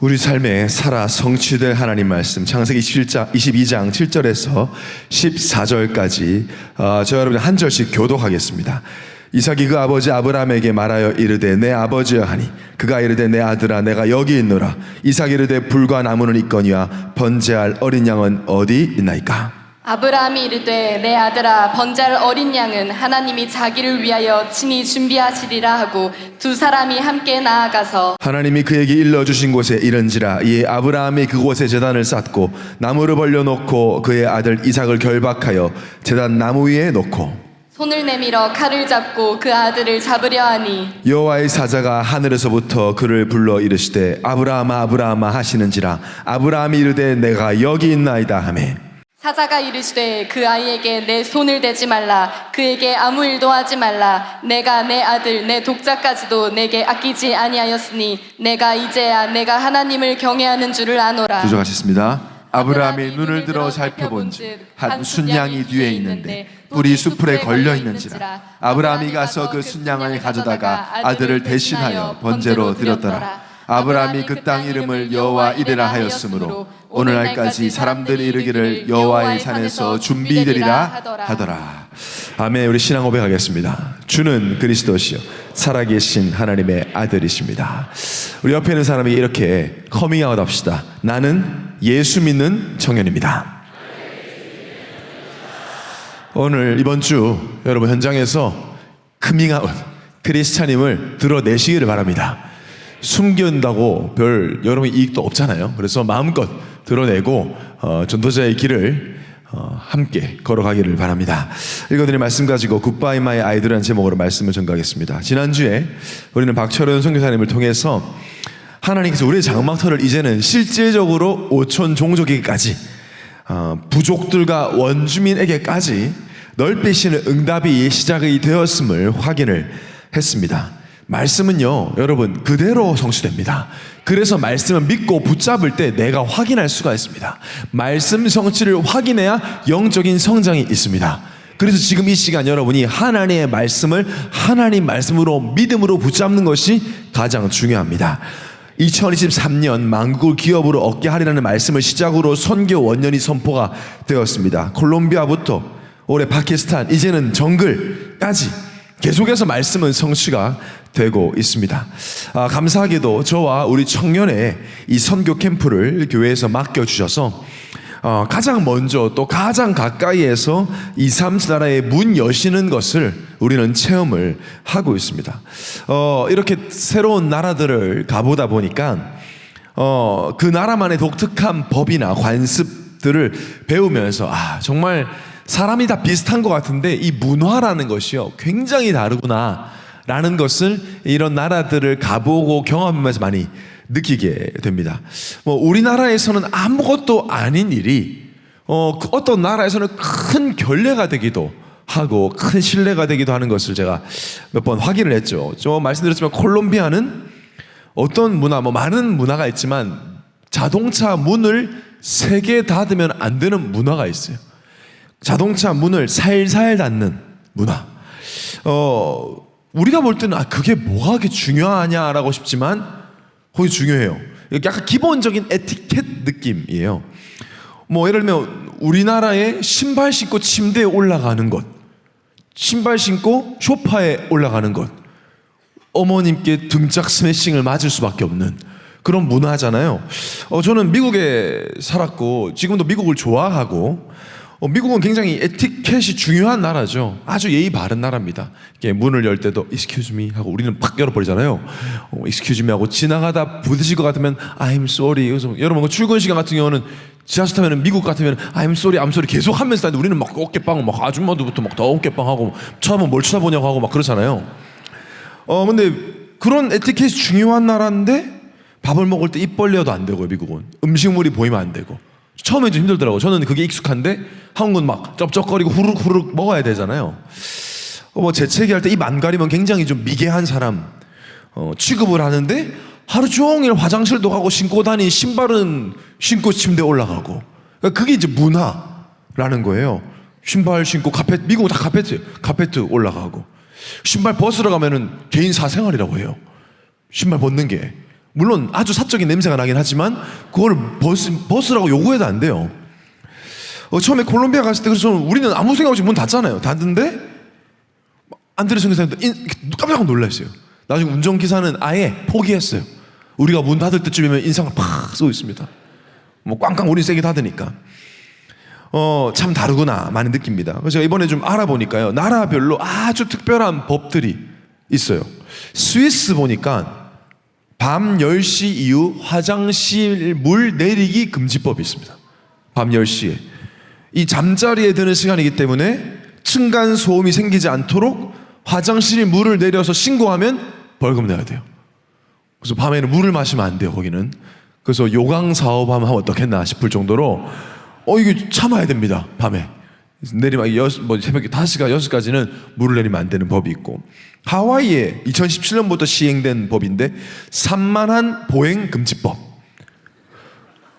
우리 삶에 살아 성취될 하나님 말씀 창세기 22장 7절에서 14절까지 저 여러분 한 절씩 교독하겠습니다. 이삭이 그 아버지 아브라함에게 말하여 이르되 내 아버지여 하니 그가 이르되 내 아들아 내가 여기 있노라. 이삭이 이르되 불과 나무는 있거니와 번제할 어린 양은 어디 있나이까? 아브라함이 이르되 내 아들아 번제할 어린 양은 하나님이 자기를 위하여 친히 준비하시리라 하고 두 사람이 함께 나아가서 하나님이 그에게 일러주신 곳에 이른지라. 이에 아브라함이 그곳에 제단을 쌓고 나무를 벌려놓고 그의 아들 이삭을 결박하여 제단 나무 위에 놓고 손을 내밀어 칼을 잡고 그 아들을 잡으려 하니 여호와의 사자가 하늘에서부터 그를 불러 이르시되 아브라함아 아브라함아 하시는지라. 아브라함이 이르되 내가 여기 있나이다 하매 사자가 이르시되 그 아이에게 내 손을 대지 말라. 그에게 아무 일도 하지 말라. 내가 내 아들 내 독자까지도 내게 아끼지 아니하였으니 내가 이제야 내가 하나님을 경외하는 줄을 아노라. 부족하셨습니다. 아브라함이 눈을 들어 살펴본즉 한 순양이 뒤에 있는데 뿔이 수풀에 걸려 있는지라. 아브라함이 가서 그 순양을 가져다가 아들을 대신하여 번제로 드렸더라. 아브라함이 그 땅 이름을 여호와 이레라 하였으므로 오늘날까지 사람들이 이르기를 여호와의 산에서 준비되리라 하더라. 아멘. 우리 신앙 고백하겠습니다. 주는 그리스도시요 살아계신 하나님의 아들이십니다. 우리 옆에 있는 사람에게 이렇게 커밍아웃 합시다. 나는 예수 믿는 청년입니다. 오늘 이번 주 여러분 현장에서 커밍아웃 크리스찬임을 드러내시기를 바랍니다. 숨긴다고 별 여러분 이익도 없잖아요. 그래서 마음껏 드러내고 전도자의 길을 함께 걸어가기를 바랍니다. 읽어드린 말씀 가지고 굿바이 마이 아이들이라는 제목으로 말씀을 전가하겠습니다. 지난주에 우리는 박철현 선교사님을 통해서 하나님께서 우리의 장막터를 이제는 실질적으로 오촌 종족에게까지 부족들과 원주민에게까지 넓히시는 응답이 시작이 되었음을 확인을 했습니다. 말씀은요 여러분 그대로 성취됩니다. 그래서 말씀을 믿고 붙잡을 때 내가 확인할 수가 있습니다. 말씀 성취를 확인해야 영적인 성장이 있습니다. 그래서 지금 이 시간 여러분이 하나님의 말씀을 하나님 말씀으로 믿음으로 붙잡는 것이 가장 중요합니다. 2023년 만국을 기업으로 얻게 하리라는 말씀을 시작으로 선교 원년이 선포가 되었습니다. 콜롬비아부터 올해 파키스탄 이제는 정글까지 계속해서 말씀은 성취가 되고 있습니다. 감사하게도 저와 우리 청년의 이 선교 캠프를 교회에서 맡겨주셔서 가장 먼저 또 가장 가까이에서 2, 3 나라의 문 여시는 것을 우리는 체험을 하고 있습니다. 이렇게 새로운 나라들을 가보다 보니까 그 나라만의 독특한 법이나 관습들을 배우면서 정말 사람이 다 비슷한 것 같은데 이 문화라는 것이요 굉장히 다르구나 라는 것을 이런 나라들을 가보고 경험하면서 많이 느끼게 됩니다. 우리나라에서는 아무것도 아닌 일이 어떤 나라에서는 큰 결례가 되기도 하고 큰 신뢰가 되기도 하는 것을 제가 몇 번 확인을 했죠. 저 말씀드렸지만 콜롬비아는 어떤 문화 많은 문화가 있지만 자동차 문을 3개 닫으면 안 되는 문화가 있어요. 자동차 문을 살살 닫는 문화. 우리가 볼 때는 그게 뭐가 그렇게 중요하냐라고 싶지만 거기 중요해요. 약간 기본적인 에티켓 느낌이에요. 예를 들면 우리나라에 신발 신고 침대에 올라가는 것, 신발 신고 소파에 올라가는 것, 어머님께 등짝 스매싱을 맞을 수밖에 없는 그런 문화잖아요. 저는 미국에 살았고 지금도 미국을 좋아하고 미국은 굉장히 에티켓이 중요한 나라죠. 아주 예의 바른 나라입니다. 이렇게 문을 열 때도 excuse me 하고 우리는 팍 열어버리잖아요. excuse me 하고 지나가다 부딪힐 것 같으면 I'm sorry. 그래서 여러분 출근 시간 같은 경우는 지하철 타면 미국 같으면 I'm sorry, I'm sorry 계속 하면서 다니는데 우리는 막 어깨빵 막 아줌마들부터 막 더 어깨빵 하고 쳐다보면 뭘 쳐다보냐고 하고 막 그렇잖아요. 근데 그런 에티켓이 중요한 나라인데 밥을 먹을 때 입 벌려도 안 되고요. 미국은 음식물이 보이면 안 되고 처음에 좀 힘들더라고요. 저는 그게 익숙한데 한국은 막 쩝쩝거리고 후루룩 먹어야 되잖아요. 재채기할 때 입 안 가리면 굉장히 좀 미개한 사람 취급을 하는데 하루 종일 화장실도 가고 신고 다닌 신발은 신고 침대에 올라가고 그러니까 그게 이제 문화라는 거예요. 신발 신고 미국은 다 카페트 올라가고 신발 벗으러 가면은 개인 사생활이라고 해요. 신발 벗는 게 물론 아주 사적인 냄새가 나긴 하지만 그걸 벗으라고 요구해도 안 돼요. 처음에 콜롬비아 갔을 때 그래서 우리는 아무 생각 없이 문 닫잖아요. 닫는데 안드레 선교사님도 깜짝 놀랐어요. 나중에 운전기사는 아예 포기했어요. 우리가 문 닫을 때쯤이면 인상을 팍 쏘고 있습니다. 뭐 꽝꽝 우리 세게 닫으니까. 참 다르구나 많이 느낍니다. 그래서 제가 이번에 좀 알아보니까요, 나라별로 아주 특별한 법들이 있어요. 스위스 보니까 밤 10시 이후 화장실 물 내리기 금지법이 있습니다. 밤 10시에 이 잠자리에 드는 시간이기 때문에 층간 소음이 생기지 않도록 화장실에 물을 내려서 신고하면 벌금 내야 돼요. 그래서 밤에는 물을 마시면 안 돼요, 거기는. 그래서 요강 사업하면 어떻겠나 싶을 정도로 이게 참아야 됩니다, 밤에. 내리면 새벽 5시가 6시까지는 물을 내리면 안 되는 법이 있고, 하와이에 2017년부터 시행된 법인데 산만한 보행 금지법.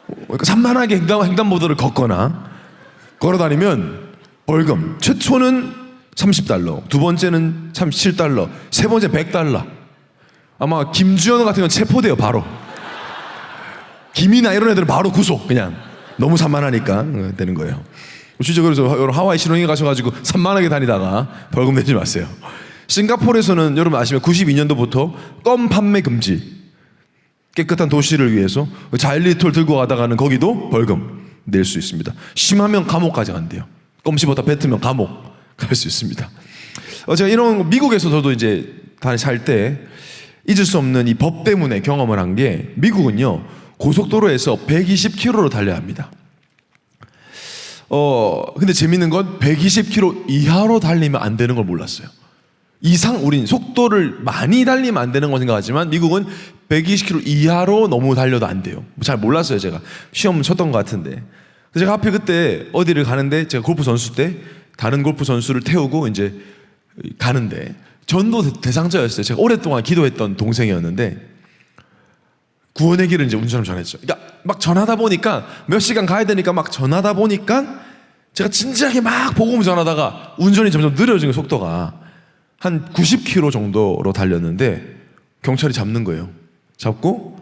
그러니까 산만하게 횡단보도를 걷거나 걸어다니면 벌금, 최초는 $30, 두 번째는 $37, 세 번째 $100. 아마 김주현 같은 건 체포돼요, 바로. 김이나 이런 애들은 바로 구속, 그냥. 너무 산만하니까 되는 거예요. 진짜 그래서 하와이 신혼여행 가셔가지고 산만하게 다니다가 벌금 내지 마세요. 싱가포르에서는 여러분 아시면 92년도부터 껌 판매 금지. 깨끗한 도시를 위해서 자일리톨 들고 가다가는 거기도 벌금 낼 수 있습니다. 심하면 감옥까지 간대요. 껌 씹었다 뱉으면 감옥 갈 수 있습니다. 제가 이런 미국에서 저도 이제 살 때 잊을 수 없는 이 법 때문에 경험을 한 게, 미국은요 고속도로에서 120km로 달려야 합니다. 근데 재밌는 건 120km 이하로 달리면 안 되는 걸 몰랐어요. 우린 속도를 많이 달리면 안 되는 건 생각하지만 미국은 120km 이하로 너무 달려도 안 돼요. 잘 몰랐어요, 제가. 시험 쳤던 것 같은데. 제가 하필 그때 어디를 가는데, 제가 골프 선수 때 다른 골프 선수를 태우고 이제 가는데 전도 대상자였어요. 제가 오랫동안 기도했던 동생이었는데 구원의 길을 이제 운전을 전했죠. 그러니까 막 전하다 보니까 몇 시간 가야 되니까 막 전하다 보니까 제가 진지하게 막 복음 전하다가 운전이 점점 느려진 거예요, 속도가. 한 90km 정도로 달렸는데 경찰이 잡는 거예요. 잡고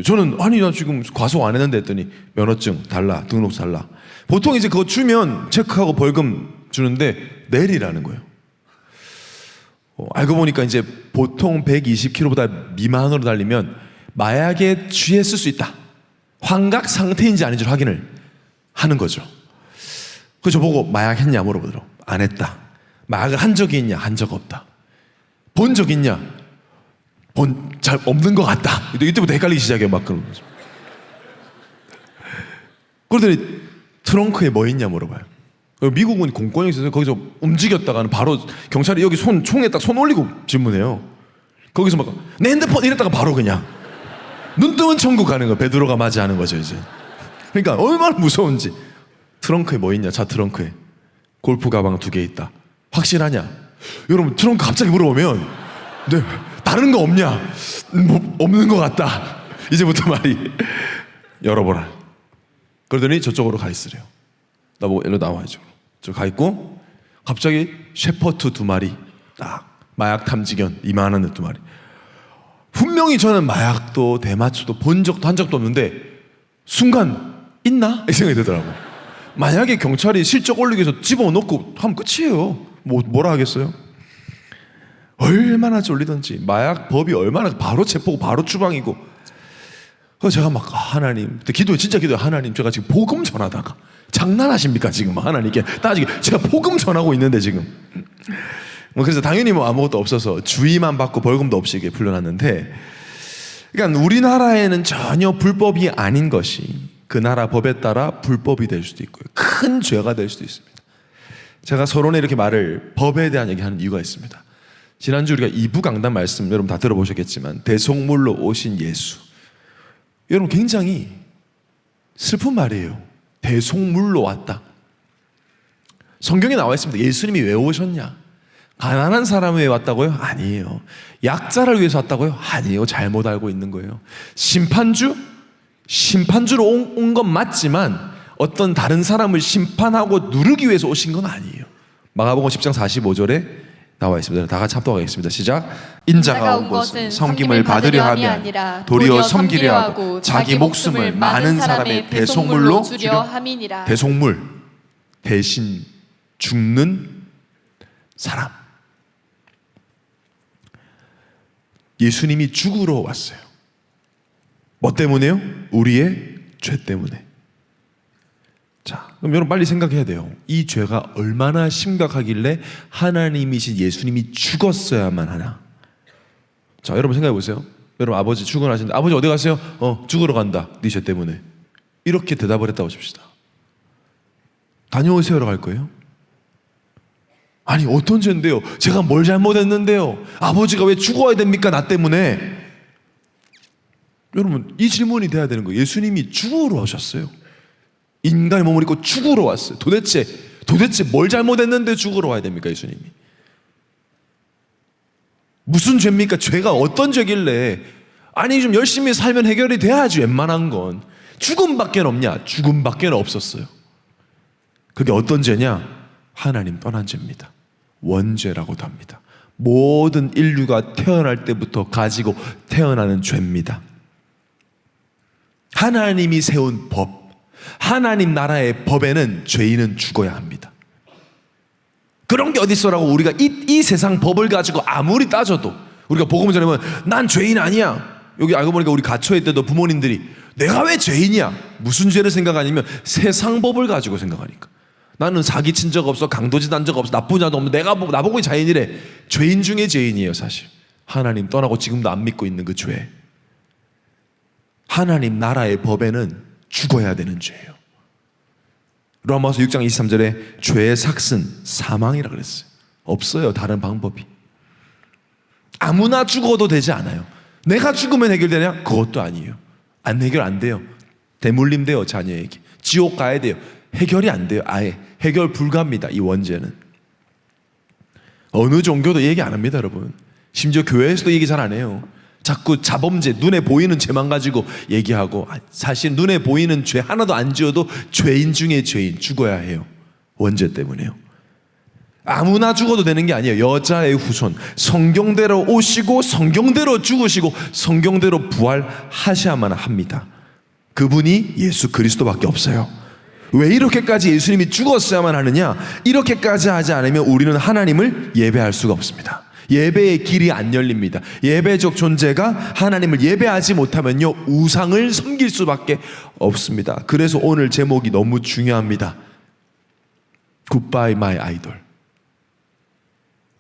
저는 아니 나 지금 과속 안 했는데 했더니 면허증 달라, 등록서 달라. 보통 이제 그거 주면 체크하고 벌금 주는데 내리라는 거예요. 알고 보니까 이제 보통 120km보다 미만으로 달리면 마약에 취했을 수 있다, 환각 상태인지 아닌지 확인을 하는 거죠. 그래서 저보고 마약 했냐 물어보더라고. 안 했다. 마약을 한 적이 있냐? 한 적 없다. 본 적 있냐? 잘 없는 것 같다. 이때부터 헷갈리기 시작해요, 막 그런 거죠. 그러더니 트렁크에 뭐 있냐 물어봐요. 미국은 공권이 있어서 거기서 움직였다가는 바로 경찰이 여기 총에 딱 손 올리고 질문해요. 거기서 막 내 핸드폰 이랬다가 바로 그냥 눈 뜨면 천국 가는 거예요. 베드로가 맞이하는 거죠, 이제. 그러니까 얼마나 무서운지. 트렁크에 뭐 있냐? 차 트렁크에 골프 가방 2개 있다. 확실하냐? 여러분, 트렁크 갑자기 물어보면 네, 다른 거 없냐? 뭐, 없는 것 같다. 이제부터 말이 열어보라. 그러더니 저쪽으로 가 있으래요. 나보고 일로 나와야죠. 저 가 있고 갑자기 셰퍼드 2마리, 딱 마약 탐지견 이만한 애 2마리. 분명히 저는 마약도 대마초도 본 적도 한 적도 없는데 순간 있나? 이 생각이 들더라고요. 만약에 경찰이 실적 올리기 위해서 집어넣고 하면 끝이에요. 뭐라 하겠어요? 얼마나 쫄리던지. 마약 법이 얼마나 바로 체포고 바로 추방이고. 그래서 제가 막 하나님, 진짜 기도해. 하나님, 제가 지금 복음 전하다가 장난하십니까 지금? 하나님께 따지게 제가 복음 전하고 있는데 지금. 그래서 당연히 아무것도 없어서 주의만 받고 벌금도 없이 이게 풀려났는데, 그러니까 우리나라에는 전혀 불법이 아닌 것이 그 나라 법에 따라 불법이 될 수도 있고요, 큰 죄가 될 수도 있습니다. 제가 서론에 이렇게 법에 대한 얘기하는 이유가 있습니다. 지난주 우리가 2부 강단 말씀 여러분 다 들어보셨겠지만 대속물로 오신 예수, 여러분 굉장히 슬픈 말이에요. 대속물로 왔다. 성경에 나와 있습니다. 예수님이 왜 오셨냐? 가난한 사람을 위해 왔다고요? 아니에요. 약자를 위해서 왔다고요? 아니에요. 잘못 알고 있는 거예요. 심판주로 온 건 맞지만 어떤 다른 사람을 심판하고 누르기 위해서 오신 건 아니에요. 마가복음 10장 45절에 나와 있습니다. 다 같이 합독하겠습니다. 시작. 인자가 온 것은 섬김을 받으려 함이 함이 아니라 도리어 섬기려 하고 자기 목숨을 많은 사람의 대속물로 주려 함이니라. 대속물, 대신 죽는 사람. 예수님이 죽으러 왔어요. 뭐 때문에요? 우리의 죄 때문에. 자, 그럼 여러분 빨리 생각해야 돼요. 이 죄가 얼마나 심각하길래 하나님이신 예수님이 죽었어야만 하나. 자, 여러분 생각해 보세요. 여러분 아버지 출근하시는데 아버지 어디 가세요? 죽으러 간다. 네 죄 때문에. 이렇게 대답을 했다고 칩시다. 다녀오세요라고 할 거예요? 아니 어떤 죄인데요? 제가 뭘 잘못했는데요? 아버지가 왜 죽어야 됩니까? 나 때문에. 여러분 이 질문이 돼야 되는 거예요. 예수님이 죽으러 오셨어요. 인간의 몸을 입고 죽으러 왔어요. 도대체 뭘 잘못했는데 죽으러 와야 됩니까? 예수님이. 무슨 죄입니까? 죄가 어떤 죄길래. 아니 좀 열심히 살면 해결이 돼야지 웬만한 건. 죽음밖에 없냐? 죽음밖에 없었어요. 그게 어떤 죄냐? 하나님 떠난 죄입니다. 원죄라고도 합니다. 모든 인류가 태어날 때부터 가지고 태어나는 죄입니다. 하나님이 세운 법, 하나님 나라의 법에는 죄인은 죽어야 합니다. 그런 게 어디 있어라고 우리가 이 세상 법을 가지고 아무리 따져도 우리가 복음을 전하면 난 죄인 아니야. 여기 알고 보니까 우리 가초회 때도 부모님들이 내가 왜 죄인이야? 무슨 죄를 생각하냐면 세상 법을 가지고 생각하니까. 나는 사기친 적 없어, 강도짓 한 적 없어, 나쁜 자도 없는데 나보고 자인이래. 죄인 중에 죄인이에요 사실. 하나님 떠나고 지금도 안 믿고 있는 그 죄. 하나님 나라의 법에는 죽어야 되는 죄예요. 로마서 6장 23절에 죄의 삭은 사망이라 그랬어요. 없어요 다른 방법이. 아무나 죽어도 되지 않아요. 내가 죽으면 해결되냐? 그것도 아니에요. 해결 안 돼요. 대물림 돼요 자녀에게. 지옥 가야 돼요. 해결이 안 돼요. 아예 해결 불가합니다. 이 원죄는. 어느 종교도 얘기 안 합니다 여러분. 심지어 교회에서도 얘기 잘 안 해요. 자꾸 자범죄, 눈에 보이는 죄만 가지고 얘기하고 사실 눈에 보이는 죄 하나도 안 지어도 죄인 중에 죄인. 죽어야 해요. 원죄 때문에요. 아무나 죽어도 되는 게 아니에요. 여자의 후손 성경대로 오시고 성경대로 죽으시고 성경대로 부활하셔야만 합니다. 그분이 예수 그리스도밖에 없어요. 왜 이렇게까지 예수님이 죽었어야만 하느냐? 이렇게까지 하지 않으면 우리는 하나님을 예배할 수가 없습니다. 예배의 길이 안 열립니다. 예배적 존재가 하나님을 예배하지 못하면요 우상을 섬길 수밖에 없습니다. 그래서 오늘 제목이 너무 중요합니다. Goodbye my idol.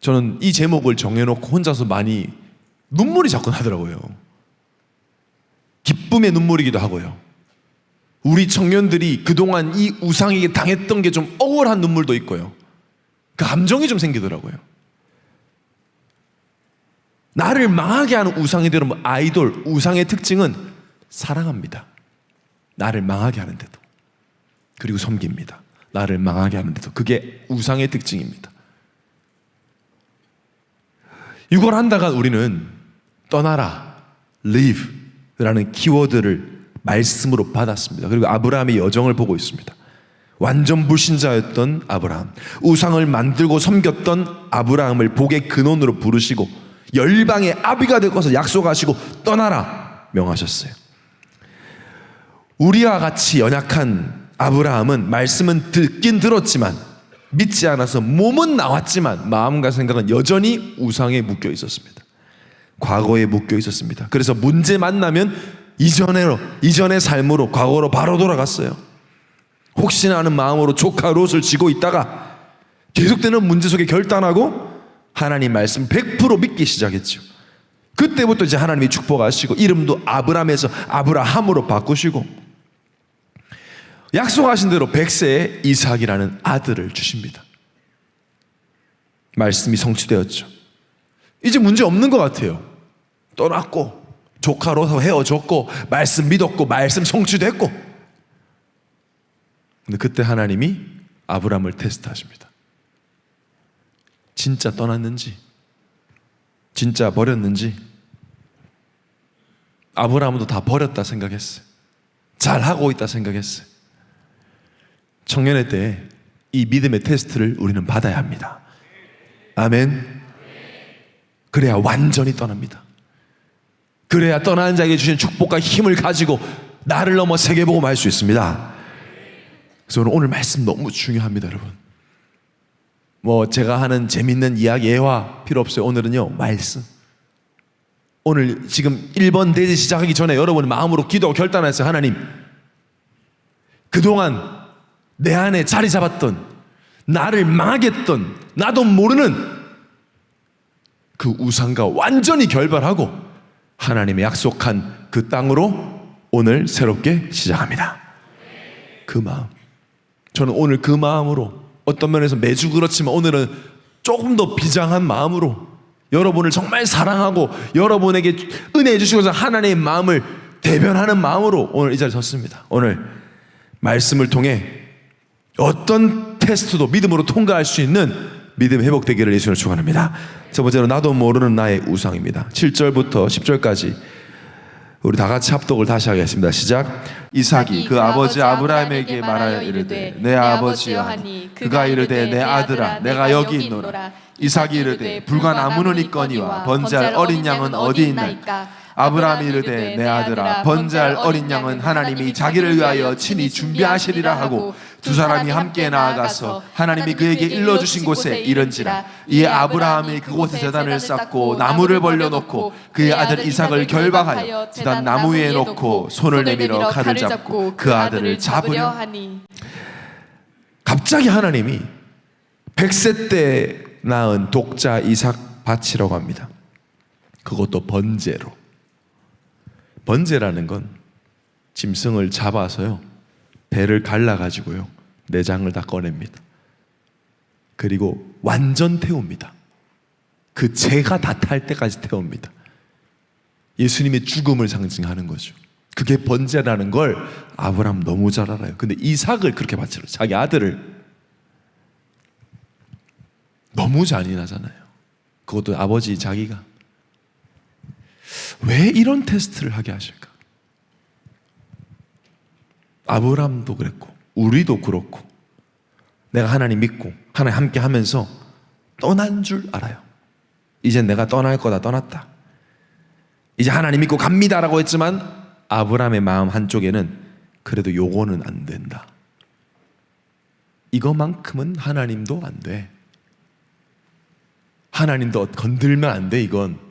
저는 이 제목을 정해놓고 혼자서 많이 눈물이 자꾸 나더라고요. 기쁨의 눈물이기도 하고요. 우리 청년들이 그동안 이 우상에게 당했던 게 좀 억울한 눈물도 있고요. 그 감정이 좀 생기더라고요. 나를 망하게 하는 우상이 되는 아이돌, 우상의 특징은 사랑합니다. 나를 망하게 하는데도. 그리고 섬깁니다. 나를 망하게 하는데도. 그게 우상의 특징입니다. 이걸 한다가 우리는 떠나라, leave라는 키워드를 말씀으로 받았습니다. 그리고 아브라함의 여정을 보고 있습니다. 완전 불신자였던 아브라함, 우상을 만들고 섬겼던 아브라함을 복의 근원으로 부르시고 열방의 아비가 될 것을 약속하시고 떠나라 명하셨어요. 우리와 같이 연약한 아브라함은 말씀은 듣긴 들었지만 믿지 않아서 몸은 나왔지만 마음과 생각은 여전히 우상에 묶여 있었습니다. 과거에 묶여 있었습니다. 그래서 문제 만나면 이전의 삶으로 과거로 바로 돌아갔어요. 혹시나 하는 마음으로 조카 롯을 쥐고 있다가 계속되는 문제 속에 결단하고 하나님 말씀 100% 믿기 시작했죠. 그때부터 이제 하나님이 축복하시고 이름도 아브람에서 아브라함으로 바꾸시고 약속하신 대로 100세에 이삭이라는 아들을 주십니다. 말씀이 성취되었죠. 이제 문제 없는 것 같아요. 떠났고 조카로 헤어졌고 말씀 믿었고 말씀 성취됐고. 근데 그때 하나님이 아브람을 테스트하십니다. 진짜 떠났는지, 진짜 버렸는지. 아브라함도 다 버렸다 생각했어요. 잘하고 있다 생각했어요. 청년의 때 이 믿음의 테스트를 우리는 받아야 합니다. 아멘. 그래야 완전히 떠납니다. 그래야 떠나는 자에게 주신 축복과 힘을 가지고 나를 넘어 세계복음 할 수 있습니다. 그래서 오늘 말씀 너무 중요합니다, 여러분. 뭐 제가 하는 재밌는 이야기, 예화 필요 없어요. 오늘은요, 말씀. 오늘 지금 1번 대지 시작하기 전에 여러분 마음으로 기도하고 결단했어요. 하나님, 그동안 내 안에 자리 잡았던, 나를 망하게 했던, 나도 모르는 그 우상과 완전히 결별하고 하나님의 약속한 그 땅으로 오늘 새롭게 시작합니다. 그 마음. 저는 오늘 그 마음으로, 어떤 면에서 매주 그렇지만 오늘은 조금 더 비장한 마음으로 여러분을 정말 사랑하고 여러분에게 은혜해 주시고서 하나님의 마음을 대변하는 마음으로 오늘 이 자리에 섰습니다. 오늘 말씀을 통해 어떤 테스트도 믿음으로 통과할 수 있는 믿음 회복되기를 예수님으로 축원합니다. 첫 번째로 나도 모르는 나의 우상입니다. 7절부터 10절까지 우리 다 같이 합독을 다시 하겠습니다. 시작. 이삭이 그 아버지 아브라함에게 말하여 이르되 내 아버지여 하니 그가 이르되 내 아들아 내가 여기 있노라. 이삭이 이르되 불과 나무는 있거니와 번제할 어린 양은 어디 있나이까. 아브라함이 이르되 내 아들아 번제할 어린 양은 하나님이 자기를 위하여 친히 준비하시리라 하고 두 사람이 함께 나아가서 하나님이 그에게 일러주신 곳에 이른지라. 이에 아브라함이 그곳에 제단을 쌓고 나무를 벌려놓고 그의 아들 이삭을 결박하여 제단 나무 위에 놓고 손을 내밀어 칼을 잡고 그 아들을 잡으려 하니. 갑자기 하나님이 100세 때 낳은 독자 이삭 바치라고 합니다. 그것도 번제로. 번제라는 건 짐승을 잡아서요, 배를 갈라가지고요, 내장을 다 꺼냅니다. 그리고 완전 태웁니다. 그 재가 다 탈 때까지 태웁니다. 예수님의 죽음을 상징하는 거죠. 그게 번제라는 걸 아브라함 너무 잘 알아요. 근데 이삭을 그렇게 바치러, 자기 아들을, 너무 잔인하잖아요. 그것도 아버지 자기가. 왜 이런 테스트를 하게 하실까? 아브라함도 그랬고 우리도 그렇고 내가 하나님 믿고 하나님 함께 하면서 떠난 줄 알아요. 이젠 내가 떠날 거다, 떠났다. 이제 하나님 믿고 갑니다라고 했지만 아브라함의 마음 한쪽에는 그래도 요거는 안 된다. 이거만큼은 하나님도 안 돼. 하나님도 건들면 안 돼. 이건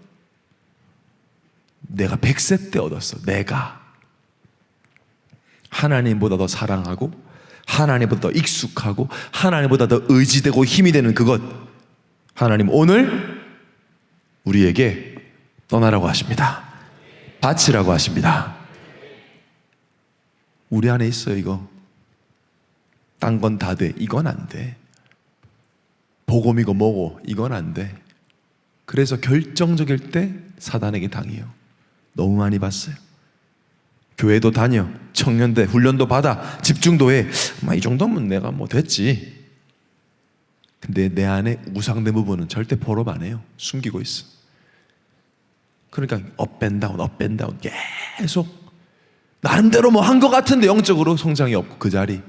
내가 100세 때 얻었어. 내가 하나님보다 더 사랑하고 하나님보다 더 익숙하고 하나님보다 더 의지되고 힘이 되는 그것, 하나님 오늘 우리에게 떠나라고 하십니다. 바치라고 하십니다. 우리 안에 있어요. 이거 딴 건 다 돼. 이건 안 돼. 복음이고 뭐고 이건 안 돼. 그래서 결정적일 때 사단에게 당해요. 너무 많이 봤어요. 교회도 다녀, 청년대 훈련도 받아, 집중도 해. 이 정도면 내가 뭐 됐지. 근데 내 안에 우상된 부분은 절대 포럼 안 해요. 숨기고 있어. 그러니까 업앤다운 계속 나름대로 뭐 한 것 같은데 영적으로 성장이 없고 그 자리.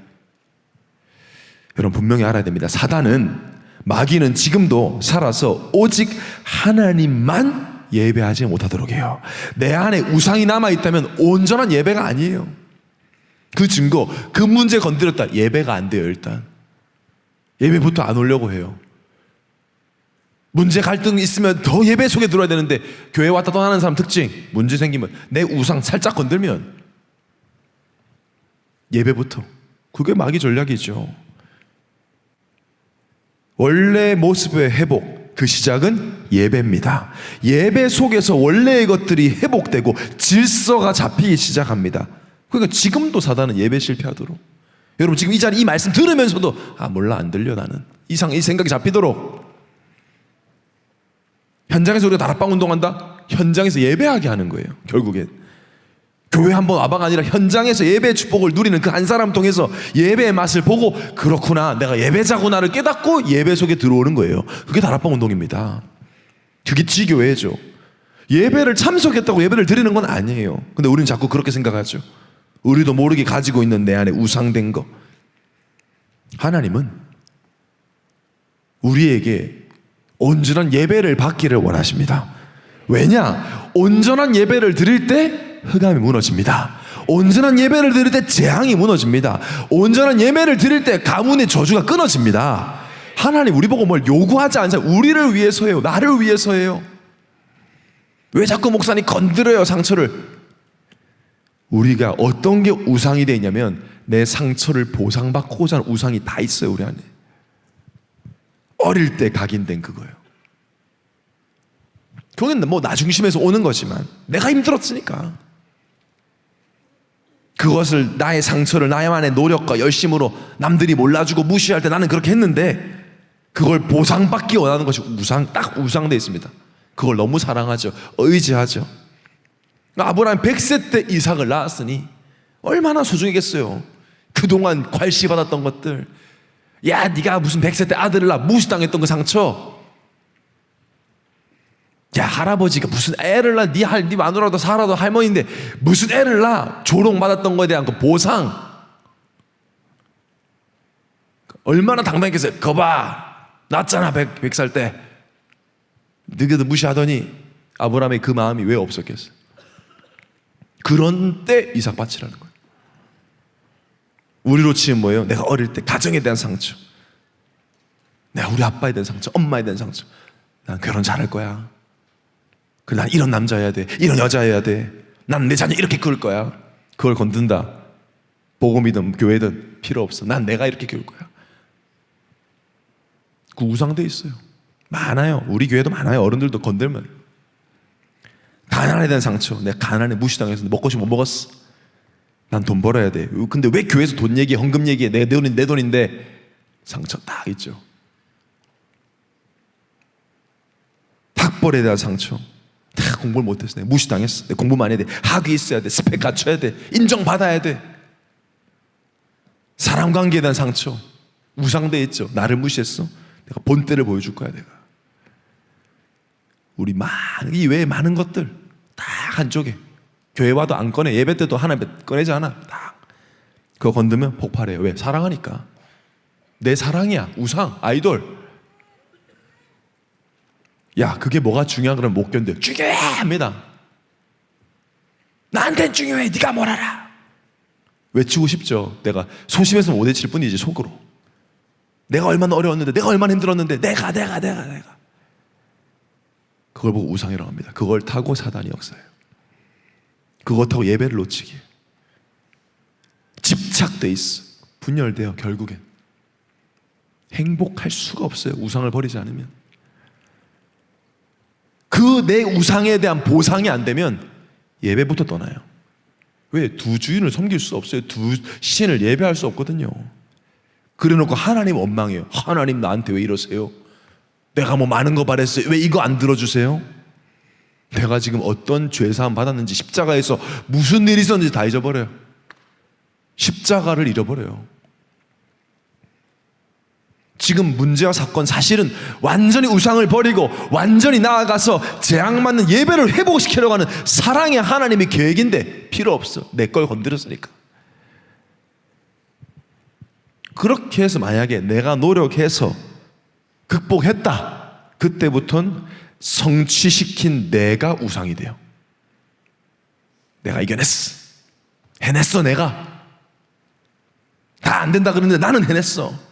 여러분 분명히 알아야 됩니다. 사단은, 마귀는 지금도 살아서 오직 하나님만 예배하지 못하도록 해요. 내 안에 우상이 남아있다면 온전한 예배가 아니에요. 그 증거, 그 문제 건드렸다, 예배가 안 돼요. 일단 예배부터 안 오려고 해요. 문제 갈등 있으면 더 예배 속에 들어야 되는데, 교회 왔다 떠나는 사람 특징, 문제 생기면 내 우상 살짝 건들면 예배부터. 그게 마귀 전략이죠. 원래 모습의 회복, 그 시작은 예배입니다. 예배 속에서 원래의 것들이 회복되고 질서가 잡히기 시작합니다. 그러니까 지금도 사단은 예배 실패하도록, 여러분 지금 이 자리 이 말씀 들으면서도 몰라, 안 들려, 나는 이 생각이 잡히도록, 현장에서 우리가 다락방 운동한다? 현장에서 예배하게 하는 거예요. 결국엔 교회 한번 와봐가 아니라 현장에서 예배의 축복을 누리는 그 한 사람 통해서 예배의 맛을 보고, 그렇구나, 내가 예배자구나를 깨닫고 예배 속에 들어오는 거예요. 그게 다락방 운동입니다. 그게 지교회죠. 예배를 참석했다고 예배를 드리는 건 아니에요. 근데 우리는 자꾸 그렇게 생각하죠. 우리도 모르게 가지고 있는 내 안에 우상된 거. 하나님은 우리에게 온전한 예배를 받기를 원하십니다. 왜냐? 온전한 예배를 드릴 때 흑암이 무너집니다. 온전한 예배를 드릴 때 재앙이 무너집니다. 온전한 예배를 드릴 때 가문의 저주가 끊어집니다. 하나님 우리 보고 뭘 요구하지 않잖아요. 우리를 위해서예요. 나를 위해서예요. 왜 자꾸 목사님 건드려요, 상처를? 우리가 어떤 게 우상이 되어 있냐면 내 상처를 보상받고자 하는 우상이 다 있어요, 우리 안에. 어릴 때 각인된 그거예요. 그건 뭐 나 중심에서 오는 거지만 내가 힘들었으니까 그것을, 나의 상처를 나만의 노력과 열심으로 남들이 몰라주고 무시할 때 나는 그렇게 했는데 그걸 보상받기 원하는 것이 딱 우상되어 있습니다. 그걸 너무 사랑하죠. 의지하죠. 아브라함 100세 때 이삭을 낳았으니 얼마나 소중했겠어요. 그동안 괄시받았던 것들, 야 네가 무슨 100세 때 아들을 낳아 무시당했던 그 상처, 야 할아버지가 무슨 애를 낳아, 네 마누라도 살아도 할머니인데 무슨 애를 낳아, 조롱받았던 거에 대한 그 보상, 얼마나 당당했겠어요. 거봐 낳았잖아 100살 때 너희도 무시하더니. 아브라함의 그 마음이 왜 없었겠어요? 그런 때 이삭 바치라는 거예요. 우리로 치면 뭐예요? 내가 어릴 때 가정에 대한 상처, 내가 우리 아빠에 대한 상처, 엄마에 대한 상처, 난 결혼 잘할 거야, 그래 난 이런 남자여야 돼, 이런 여자여야 돼, 난 내 자녀 이렇게 키울 거야. 그걸 건든다. 복음이든 교회든 필요 없어. 난 내가 이렇게 키울 거야. 그 우상돼 있어요. 많아요. 우리 교회도 많아요. 어른들도 건들면. 가난에 대한 상처, 내가 가난에 무시당해서 먹고 싶으면 못 먹었어. 난 돈 벌어야 돼. 근데 왜 교회에서 돈 얘기해, 헌금 얘기해? 내 돈인데. 상처 딱 있죠. 학벌에 대한 상처, 다 공부를 못했어, 내가 무시당했어, 내가 공부만 해야 돼, 학위 있어야 돼, 스펙 갖춰야 돼, 인정받아야 돼. 사람관계에 대한 상처, 우상돼 있죠. 나를 무시했어, 내가 본때를 보여줄 거야. 내가 우리 이 외에 많은 것들 다 한쪽에, 교회 와도 안 꺼내, 예배 때도 하나 꺼내지 않아. 딱 그거 건드면 폭발해요. 왜? 사랑하니까. 내 사랑이야. 우상, 아이돌. 야 그게 뭐가 중요한 거는 못 견뎌요. 중요합니다. 나한텐 중요해. 네가 뭘 알아. 외치고 싶죠. 내가 소심해서 못 외칠 뿐이지, 속으로 내가 얼마나 어려웠는데, 내가 얼마나 힘들었는데, 내가 그걸 보고 우상이라고 합니다. 그걸 타고 사단이 역사해요. 그거 타고 예배를 놓치기, 집착돼 있어, 분열돼요. 결국엔 행복할 수가 없어요. 우상을 버리지 않으면. 그 내 우상에 대한 보상이 안 되면 예배부터 떠나요. 왜? 두 주인을 섬길 수 없어요. 두 신을 예배할 수 없거든요. 그래놓고 하나님 원망해요. 하나님 나한테 왜 이러세요? 내가 뭐 많은 거 바랬어요. 왜 이거 안 들어주세요? 내가 지금 어떤 죄사함 받았는지, 십자가에서 무슨 일이 있었는지 다 잊어버려요. 십자가를 잃어버려요. 지금 문제와 사건, 사실은 완전히 우상을 버리고 완전히 나아가서 재앙맞는 예배를 회복시키려고 하는 사랑의 하나님의 계획인데 필요 없어. 내 걸 건드렸으니까. 그렇게 해서 만약에 내가 노력해서 극복했다, 그때부터는 성취시킨 내가 우상이 돼요. 내가 이겨냈어, 해냈어. 내가 다 안 된다 그러는데 나는 해냈어.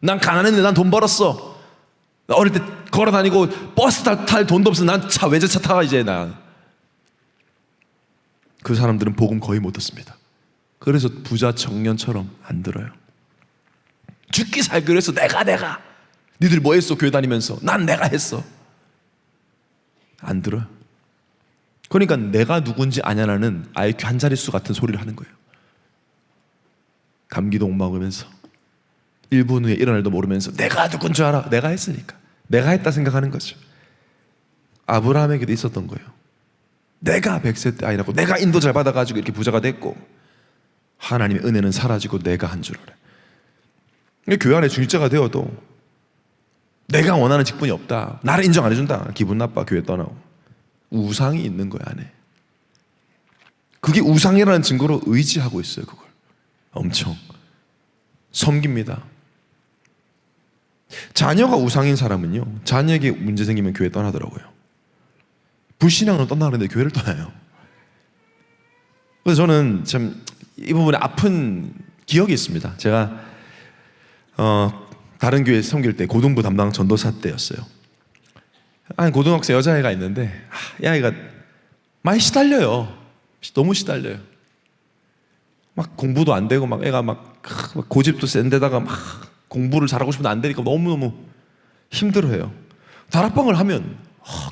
난 가난했는데 난 돈 벌었어. 나 어릴 때 걸어다니고 버스 탈 돈도 없어. 난 외제차 타가 이제 나. 그 사람들은 복음 거의 못 듣습니다. 그래서 부자 청년처럼 안 들어요. 죽기 살기로 해서 내가 니들 뭐 했어? 교회 다니면서. 난 내가 했어. 안 들어요. 그러니까 내가 누군지 아냐라는 IQ 한 자릿수 같은 소리를 하는 거예요. 감기도 못 먹으면서 1분 후에 일어날도 모르면서 내가 누군 줄 알아? 내가 했으니까. 내가 했다 생각하는 거죠. 아브라함에게도 있었던 거예요. 내가 100세 때 아이라고, 내가 인도잘 받아가지고 이렇게 부자가 됐고, 하나님의 은혜는 사라지고 내가 한 줄 알아요. 교회 안에 중직자가 되어도 내가 원하는 직분이 없다, 나를 인정 안 해준다, 기분 나빠, 교회 떠나고. 우상이 있는 거야, 안에. 그게 우상이라는 증거로 의지하고 있어요. 그걸 엄청 섬깁니다. 자녀가 우상인 사람은요, 자녀에게 문제 생기면 교회 떠나더라고요. 불신앙으로 떠나는데 교회를 떠나요. 그래서 저는 참 이 부분에 아픈 기억이 있습니다. 제가 다른 교회 섬길 때 고등부 담당 전도사 때였어요. 한 고등학생 여자애가 있는데 이 아이가 많이 시달려요. 너무 시달려요. 막 공부도 안 되고 막 애가 막 고집도 센 데다가 막 공부를 잘하고 싶은데 안 되니까 너무너무 힘들어해요. 다락방을 하면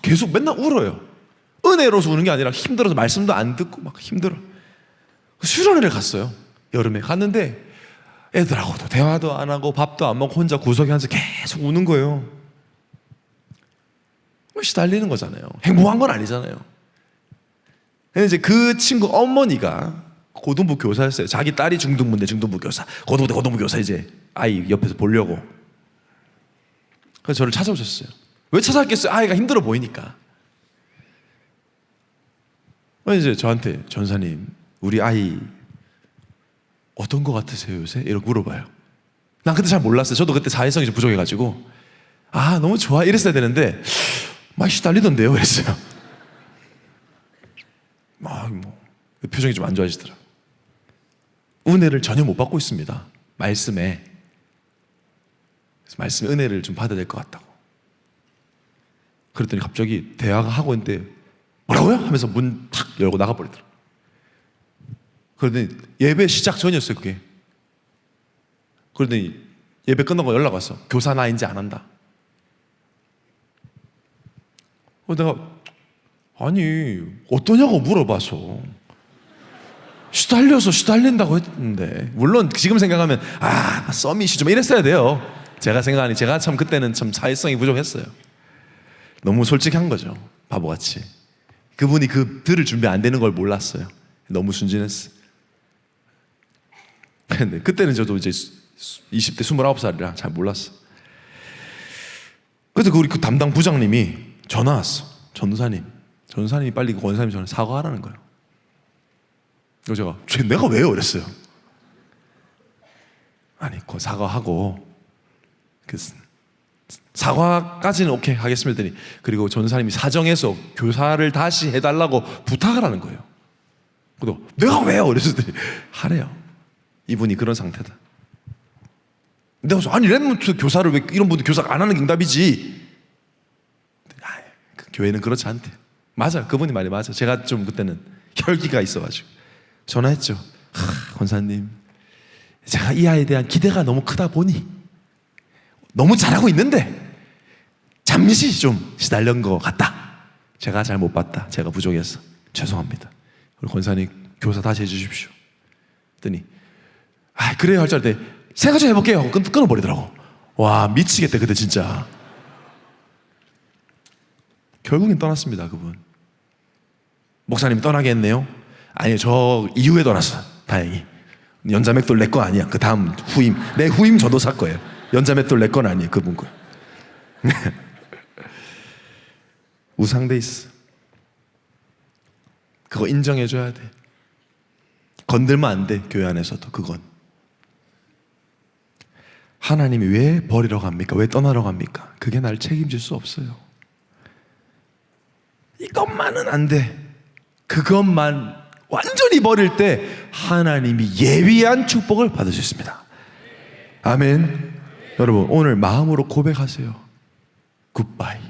계속 맨날 울어요. 은혜로서 우는 게 아니라 힘들어서 말씀도 안 듣고 막 힘들어. 수련회를 갔어요. 여름에 갔는데 애들하고도 대화도 안 하고 밥도 안 먹고 혼자 구석에 앉아서 계속 우는 거예요. 시달리는 거잖아요. 행복한 건 아니잖아요. 근데 이제 그 친구 어머니가 고등부 교사였어요. 자기 딸이 중등부인데 중등부 교사, 고등부 교사 이제 아이 옆에서 보려고. 그래서 저를 찾아오셨어요. 왜 찾아왔겠어요? 아이가 힘들어 보이니까. 그래서 이제 저한테 전사님, 우리 아이 어떤 거 같으세요 요새? 이렇게 물어봐요. 난 그때 잘 몰랐어요. 저도 그때 사회성이 좀 부족해가지고 너무 좋아 이랬어야 되는데 많이 시달리던데요 그랬어요. 표정이 좀 안 좋아지더라고요. 은혜를 전혀 못 받고 있습니다. 말씀에 은혜를 좀 받아야 될 것 같다고. 그랬더니 갑자기 대화가 하고 있는데 뭐라고요? 하면서 문 탁 열고 나가버리더라고요. 그러더니 예배 시작 전이었어요 그게. 그러더니 예배 끝나고 연락 왔어. 교사 나 이제 안 한다. 내가 아니 어떠냐고 물어봐서 시달린다고 했는데, 물론 지금 생각하면 썸이시 좀 이랬어야 돼요. 제가 생각하니 제가 참 그때는 참 사회성이 부족했어요. 너무 솔직한 거죠. 바보같이. 그분이 들을 준비 안 되는 걸 몰랐어요. 너무 순진했어. 근데 그때는 저도 이제 20대 29살이라 잘 몰랐어. 그래서 우리 그 담당 부장님이 전화 왔어. 전도사님이 빨리 그 권사님 전화 사과하라는 거예요. 그래서 제가 내가 왜요? 이랬어요. 아니 그 사과하고 사과까지는 오케이 하겠습니다 했더니, 그리고 전사님이 사정해서 교사를 다시 해달라고 부탁을 하는 거예요. 그래도 내가 왜요? 그랬더니 하래요. 이분이 그런 상태다. 내가 아니 랩몬트 교사를 왜 이런 분들 교사가 안 하는 게 응답이지. 그 교회는 그렇지 않대. 맞아, 그분이 말이 맞아. 제가 좀 그때는 혈기가 있어가지고 전화했죠. 권사님, 제가 이 아이에 대한 기대가 너무 크다 보니 너무 잘하고 있는데 잠시 좀 시달린 것 같다. 제가 잘 못 봤다. 제가 부족해서 죄송합니다. 우리 권사님 교사 다시 해주십시오. 했더니 그래요 할 줄 알았더니 생각 좀 해볼게요 하고 끊어버리더라고. 와 미치겠다 그때 진짜. 결국엔 떠났습니다. 그분 목사님이 떠나게 했네요. 아니요, 저 이후에 떠났어. 다행히. 연자맥돌 내 거 아니야. 그 다음 후임, 내 후임 전도사 거예요. 연자맥돌 내 건 아니에요. 그분 거. 우상돼 있어. 그거 인정해줘야 돼. 건들면 안 돼. 교회 안에서도 그건. 하나님이 왜 버리러 갑니까? 왜 떠나러 갑니까? 그게 날 책임질 수 없어요. 이것만은 안 돼. 그것만 완전히 버릴 때 하나님이 예비한 축복을 받을 수 있습니다. 아멘. 여러분 오늘 마음으로 고백하세요. 굿바이.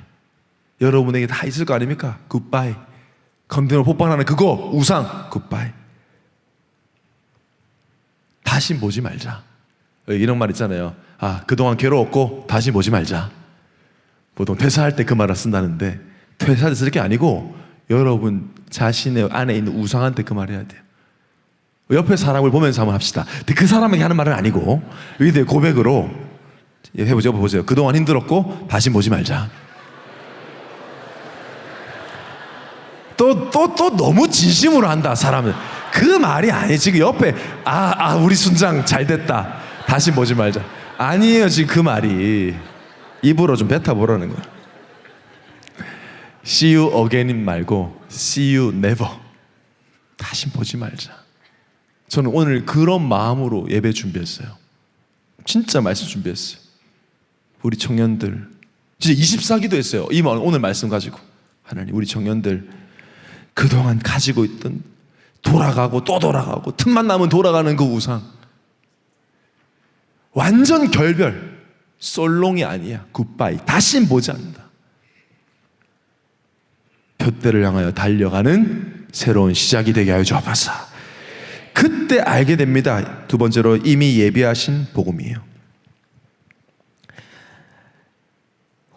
여러분에게 다 있을 거 아닙니까? 굿바이. 건드려 폭발하는 그거 우상 굿바이. 다시 보지 말자. 이런 말 있잖아요. 그동안 괴로웠고 다시 보지 말자. 보통 퇴사할 때 그 말을 쓴다는데, 퇴사할 때 쓸 게 아니고 여러분 자신의 안에 있는 우상한테 그 말을 해야 돼요. 옆에 사람을 보면서 한번 합시다. 근데 그 사람에게 하는 말은 아니고 여기에 고백으로 해보세요. 그동안 힘들었고 다시 보지 말자. 또 너무 진심으로 한다 사람은. 그 말이 아니에요. 지금 옆에 우리 순장 잘 됐다 다시 보지 말자 아니에요. 지금 그 말이 입으로 좀 뱉어보라는 거야. See you again 말고 see you never. 다시 보지 말자. 저는 오늘 그런 마음으로 예배 준비했어요. 진짜 말씀 준비했어요. 우리 청년들 진짜 24기도 했어요. 오늘 말씀 가지고 하나님, 우리 청년들 그동안 가지고 있던 돌아가고 또 돌아가고 틈만 나면 돌아가는 그 우상, 완전 결별, 솔롱이 아니야. 굿바이. 다시 보지 않는다. 표대를 향하여 달려가는 새로운 시작이 되게 하여 주옵소서. 그때 알게 됩니다. 두 번째로 이미 예비하신 복음이에요.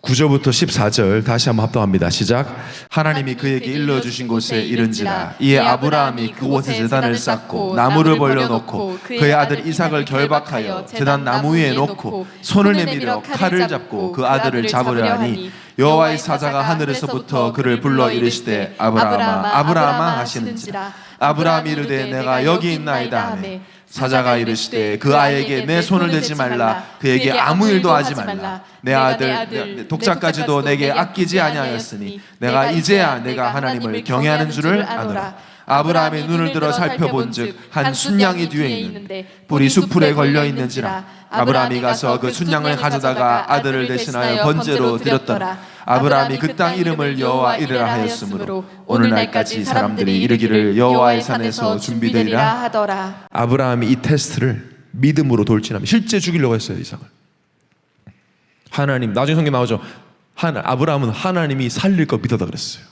9절부터 14절 다시 한번 합독합니다. 시작. 하나님이 그에게 일러주신 곳에 이른지라 이에 아브라함이 그곳에 제단을 쌓고 나무를 벌려놓고 그의 아들 이삭을 결박하여 제단 나무 위에 놓고 손을 내밀어 칼을 잡고 그 아들을 잡으려 하니 여호와의 사자가 하늘에서부터 그를 불러 이르시되 아브라함아 아브라함아 하시는지라 아브라함이 이르되 내가 여기 있나이다 하매 사자가 이르시되 그 아이에게 내 손을 대지 말라 그에게 아무 일도 하지 말라 내 아들 독자까지도 내게 아끼지 아니하였으니 내가 이제야 내가 하나님을 경외하는 줄을 아노라. 아브라함이 눈을 들어 살펴본즉 한 순양이 뒤에 있는데 뿔이 수풀에 걸려 있는지라 아브라함이 가서 그 순양을 가져다가 아들을 대신하여 번제로 드렸더라. 아브라함이 그 땅 이름을 여호와 이르라 하였으므로 오늘날까지 사람들이 이르기를 여호와의 산에서 준비되리라 하더라. 아브라함이 이 테스트를 믿음으로 돌진하면 실제 죽이려고 했어요. 이삭을. 하나님, 나중에 성경 나오죠. 아브라함은 하나님이 살릴 거 믿었다 그랬어요.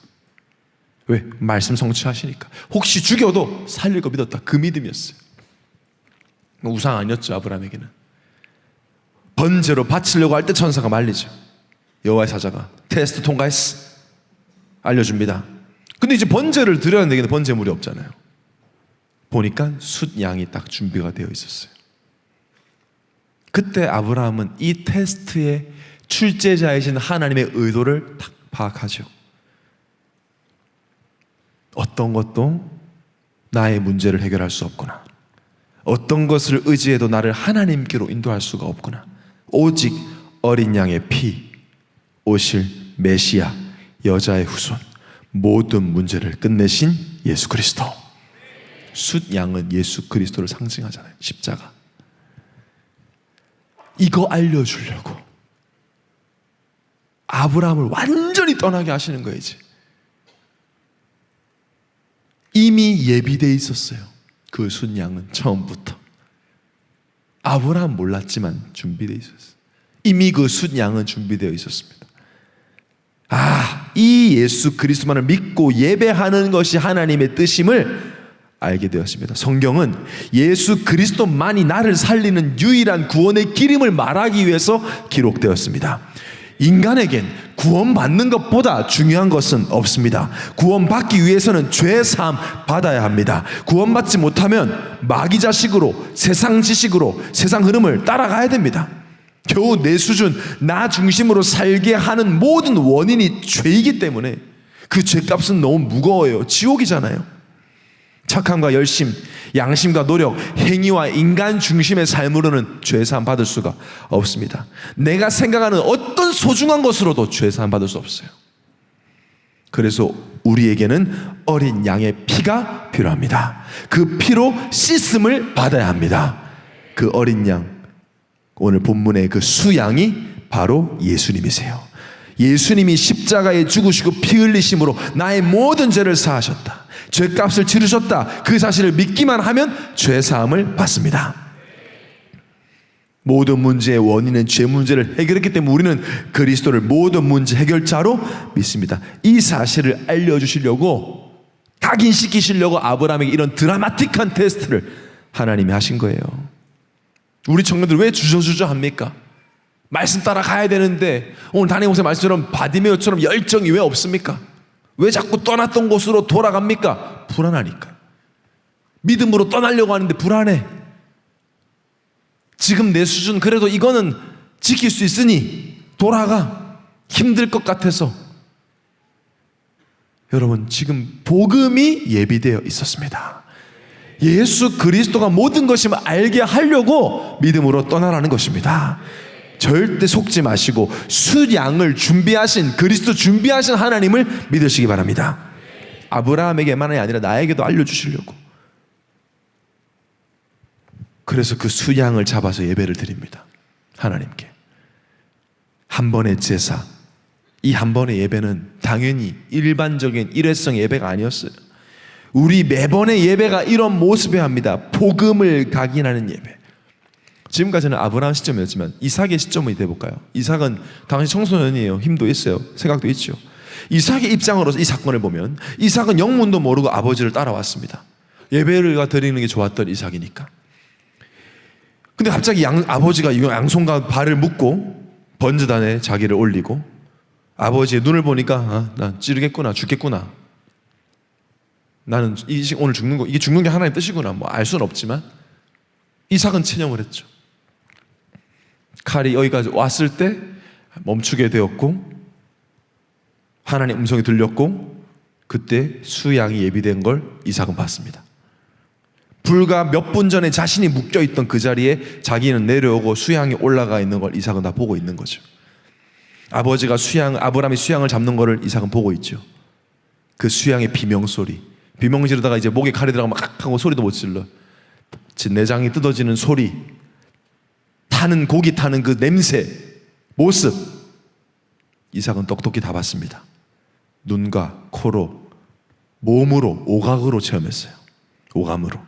왜? 말씀 성취하시니까. 혹시 죽여도 살릴 거 믿었다. 그 믿음이었어요. 우상 아니었죠. 아브라함에게는. 번제로 바치려고 할 때 천사가 말리죠. 여호와의 사자가 테스트 통과했어. 알려줍니다. 근데 이제 번제를 드려야 되겠는데 번제물이 없잖아요. 보니까 숫양이 딱 준비가 되어 있었어요. 그때 아브라함은 이 테스트의 출제자이신 하나님의 의도를 딱 파악하죠. 어떤 것도 나의 문제를 해결할 수 없구나. 어떤 것을 의지해도 나를 하나님께로 인도할 수가 없구나. 오직 어린 양의 피, 오실 메시아, 여자의 후손, 모든 문제를 끝내신 예수 그리스도. 숫양은 예수 그리스도를 상징하잖아요. 십자가. 이거 알려주려고 아브라함을 완전히 떠나게 하시는 거예요. 이제 이미 예비되어 있었어요. 그 순양은 처음부터. 아브라함 몰랐지만 준비되어 있었어요. 이미 그 순양은 준비되어 있었습니다. 이 예수 그리스도만을 믿고 예배하는 것이 하나님의 뜻임을 알게 되었습니다. 성경은 예수 그리스도만이 나를 살리는 유일한 구원의 길임을 말하기 위해서 기록되었습니다. 인간에겐 구원받는 것보다 중요한 것은 없습니다. 구원받기 위해서는 죄 사함 받아야 합니다. 구원받지 못하면 마귀 자식으로 세상 지식으로 세상 흐름을 따라가야 됩니다. 겨우 내 수준, 나 중심으로 살게 하는 모든 원인이 죄이기 때문에 그 죄값은 너무 무거워요. 지옥이잖아요. 착함과 열심, 양심과 노력, 행위와 인간 중심의 삶으로는 죄사함 받을 수가 없습니다. 내가 생각하는 어떤 소중한 것으로도 죄사함 받을 수 없어요. 그래서 우리에게는 어린 양의 피가 필요합니다. 그 피로 씻음을 받아야 합니다. 그 어린 양, 오늘 본문의 그 수양이 바로 예수님이세요. 예수님이 십자가에 죽으시고 피 흘리심으로 나의 모든 죄를 사하셨다. 죄값을 치르셨다. 그 사실을 믿기만 하면 죄사함을 받습니다. 모든 문제의 원인은 죄 문제를 해결했기 때문에 우리는 그리스도를 모든 문제 해결자로 믿습니다. 이 사실을 알려주시려고, 각인시키시려고 아브라함에게 이런 드라마틱한 테스트를 하나님이 하신 거예요. 우리 청년들 왜 주저주저 합니까? 말씀 따라 가야 되는데 오늘 담임 목사 말씀처럼 바디메오처럼 열정이 왜 없습니까? 왜 자꾸 떠났던 곳으로 돌아갑니까? 불안하니까. 믿음으로 떠나려고 하는데 불안해. 지금 내 수준 그래도 이거는 지킬 수 있으니 돌아가. 힘들 것 같아서. 여러분, 지금 복음이 예비되어 있었습니다. 예수 그리스도가 모든 것임을 알게 하려고 믿음으로 떠나라는 것입니다. 절대 속지 마시고 숫양을 준비하신, 그리스도 준비하신 하나님을 믿으시기 바랍니다. 아브라함에게만이 아니라 나에게도 알려주시려고. 그래서 그 수양을 잡아서 예배를 드립니다. 하나님께 한 번의 제사, 이 한 번의 예배는 당연히 일반적인 일회성 예배가 아니었어요. 우리 매번의 예배가 이런 모습이어야 합니다. 복음을 각인하는 예배. 지금까지는 아브라함 시점이었지만 이삭의 시점을 대볼까요? 이삭은 당시 청소년이에요. 힘도 있어요. 생각도 있죠. 이삭의 입장으로서 이 사건을 보면 이삭은 영문도 모르고 아버지를 따라왔습니다. 예배를 드리는 게 좋았던 이삭이니까. 근데 갑자기 아버지가 양손과 발을 묶고 번제단에 자기를 올리고 아버지의 눈을 보니까 난 찌르겠구나, 죽겠구나. 나는 오늘 죽는 거, 이게 죽는 게 하나님의 뜻이구나. 뭐 알 수는 없지만 이삭은 체념을 했죠. 칼이 여기까지 왔을 때 멈추게 되었고 하나님 음성이 들렸고 그때 수양이 예비된 걸 이삭은 봤습니다. 불과 몇 분 전에 자신이 묶여있던 그 자리에 자기는 내려오고 수양이 올라가 있는 걸 이삭은 다 보고 있는 거죠. 아버지가 아브라함이 수양을 잡는 거를 이삭은 보고 있죠. 그 수양의 비명소리, 비명 지르다가 이제 목에 칼이 들어가면 막 하고 소리도 못 질러. 내장이 뜯어지는 소리, 고기 타는 그 냄새, 모습, 이삭은 똑똑히 다 봤습니다. 눈과 코로, 몸으로, 오각으로 체험했어요. 오감으로.